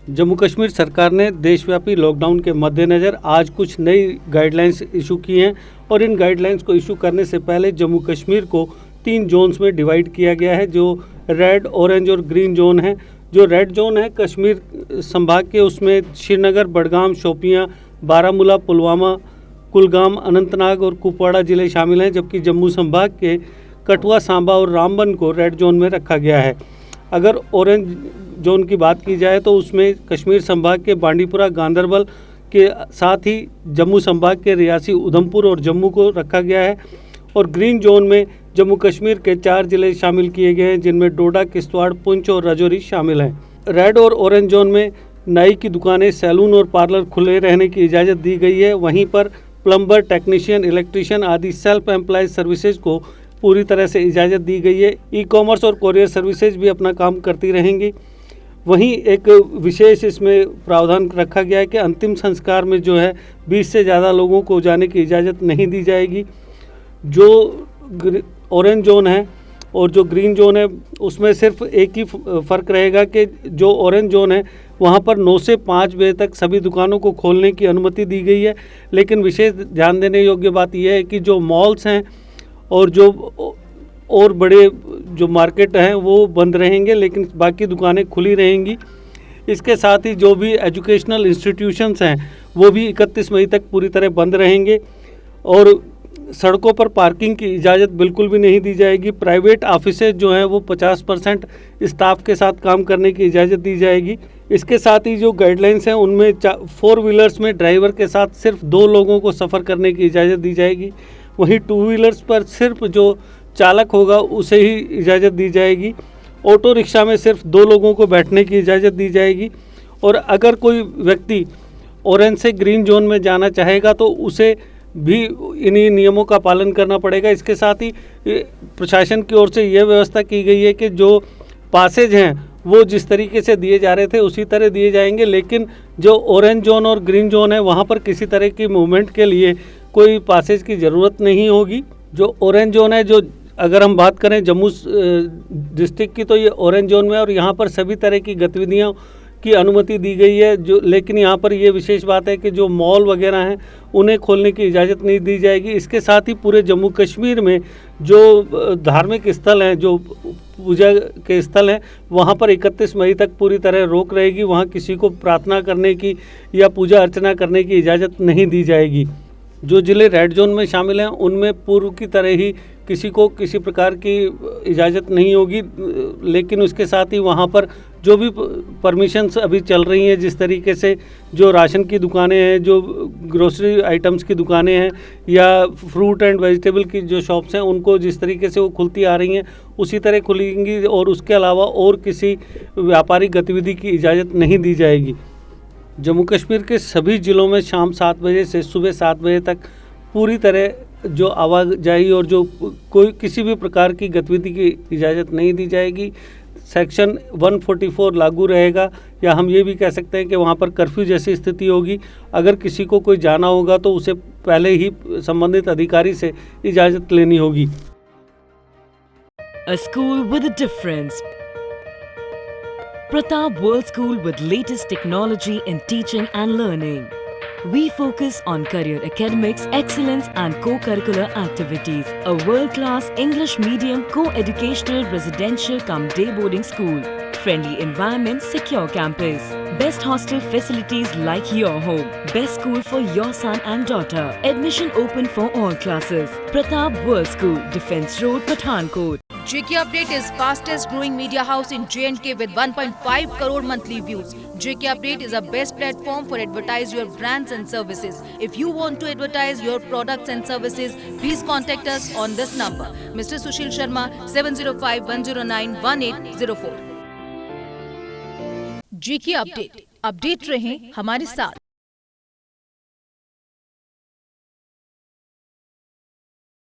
जम्मू कश्मीर सरकार ने देशव्यापी लॉकडाउन के मद्देनज़र आज कुछ नई गाइडलाइंस इशू की हैं और इन गाइडलाइंस को इशू करने से पहले जम्मू कश्मीर को 3 जोन्स में डिवाइड किया गया है, जो रेड, ऑरेंज और ग्रीन जोन है। जो रेड जोन है कश्मीर संभाग के, उसमें श्रीनगर, बडगाम, शोपियां, बारामूला, पुलवामा, कुलगाम, अनंतनाग और कुपवाड़ा ज़िले शामिल हैं, जबकि जम्मू संभाग के कठुआ, सांबा और रामबन को रेड जोन में रखा गया है। अगर ऑरेंज जोन की बात की जाए तो उसमें कश्मीर संभाग के बांडीपुरा, गांदरबल के साथ ही जम्मू संभाग के रियासी, उधमपुर और जम्मू को रखा गया है। और ग्रीन जोन में जम्मू कश्मीर के 4 ज़िले शामिल किए गए हैं, जिनमें डोडा, किश्तवाड़, पुंछ और राजौरी शामिल हैं। रेड और ऑरेंज जोन में नाई की दुकानें, सैलून और पार्लर खुले रहने की इजाज़त दी गई है। वहीं पर प्लम्बर, टेक्नीशियन, इलेक्ट्रीशियन आदि सेल्फ एम्प्लॉयड सर्विसेज को पूरी तरह से इजाज़त दी गई है। ई-कॉमर्स और कोरियर सर्विसेज भी अपना काम करती रहेंगी। वहीं एक विशेष इसमें प्रावधान रखा गया है कि अंतिम संस्कार में जो है 20 से ज़्यादा लोगों को जाने की इजाज़त नहीं दी जाएगी। जो ऑरेंज जोन है और जो ग्रीन जोन है उसमें सिर्फ एक ही फ़र्क रहेगा कि जो ऑरेंज जोन है वहाँ पर 9 से 5 बजे तक सभी दुकानों को खोलने की अनुमति दी गई है। लेकिन विशेष ध्यान देने योग्य बात यह है कि जो मॉल्स हैं और जो और बड़े जो मार्केट हैं वो बंद रहेंगे, लेकिन बाकी दुकानें खुली रहेंगी। इसके साथ ही जो भी एजुकेशनल इंस्टीट्यूशंस हैं वो भी 31 मई तक पूरी तरह बंद रहेंगे और सड़कों पर पार्किंग की इजाज़त बिल्कुल भी नहीं दी जाएगी। प्राइवेट ऑफिसेज जो हैं वो 50% स्टाफ के साथ काम करने की इजाज़त दी जाएगी। इसके साथ ही जो गाइडलाइंस हैं उनमें 4 व्हीलर्स में ड्राइवर के साथ सिर्फ 2 लोगों को सफ़र करने की इजाज़त दी जाएगी। वहीं 2 व्हीलर्स पर सिर्फ जो चालक होगा उसे ही इजाज़त दी जाएगी। ऑटो रिक्शा में सिर्फ 2 लोगों को बैठने की इजाज़त दी जाएगी। और अगर कोई व्यक्ति ऑरेंज से ग्रीन जोन में जाना चाहेगा तो उसे भी इन्हीं नियमों का पालन करना पड़ेगा। इसके साथ ही प्रशासन की ओर से यह व्यवस्था की गई है कि जो पासेज हैं वो जिस तरीके से दिए जा रहे थे उसी तरह दिए जाएंगे, लेकिन जो ऑरेंज जोन और ग्रीन जोन है वहाँ पर किसी तरह की मूवमेंट के लिए कोई पासेज की ज़रूरत नहीं होगी। जो ऑरेंज जोन है, जो अगर हम बात करें जम्मू डिस्ट्रिक्ट की, तो ये ऑरेंज जोन में और यहाँ पर सभी तरह की गतिविधियों की अनुमति दी गई है। जो लेकिन यहाँ पर ये विशेष बात है कि जो मॉल वगैरह हैं उन्हें खोलने की इजाज़त नहीं दी जाएगी। इसके साथ ही पूरे जम्मू कश्मीर में जो धार्मिक स्थल हैं, जो पूजा के स्थल हैं, वहाँ पर 31 मई तक पूरी तरह रोक रहेगी। वहाँ किसी को प्रार्थना करने की या पूजा अर्चना करने की इजाज़त नहीं दी जाएगी। जो ज़िले रेड जोन में शामिल हैं उनमें पूर्व की तरह ही किसी को किसी प्रकार की इजाज़त नहीं होगी, लेकिन उसके साथ ही वहाँ पर जो भी परमिशंस अभी चल रही हैं, जिस तरीके से जो राशन की दुकानें हैं, जो ग्रोसरी आइटम्स की दुकानें हैं या फ्रूट एंड वेजिटेबल की जो शॉप्स हैं, उनको जिस तरीके से वो खुलती आ रही हैं उसी तरह खुलेंगी और उसके अलावा और किसी व्यापारिक गतिविधि की इजाज़त नहीं दी जाएगी। जम्मू कश्मीर के सभी ज़िलों में शाम 7 बजे से सुबह 7 बजे तक पूरी तरह जो आवाजाही और जो कोई किसी भी प्रकार की गतिविधि की इजाज़त नहीं दी जाएगी। सेक्शन 144 लागू रहेगा, या हम ये भी कह सकते हैं कि वहाँ पर कर्फ्यू जैसी स्थिति होगी। अगर किसी को कोई जाना होगा तो उसे पहले ही संबंधित अधिकारी से इजाज़त लेनी होगी। A school with a difference. Pratap World School with latest technology in teaching and learning. We focus on career academics, excellence and co-curricular activities. A world-class English medium co-educational residential cum day boarding school. Friendly environment, secure campus. Best hostel facilities like your home. Best school for your son and daughter. Admission open for all classes. Pratap World School, Defence Road, Pathankot. JK Update is fastest growing media house in J&K with 1.5 crore monthly views. JK Update is a best platform for advertise your brands and services. If you want to advertise your products and services, please contact us on this number. Mr. Sushil Sharma, 705-109-1804. JK Update. Update रहें हमारे साथ।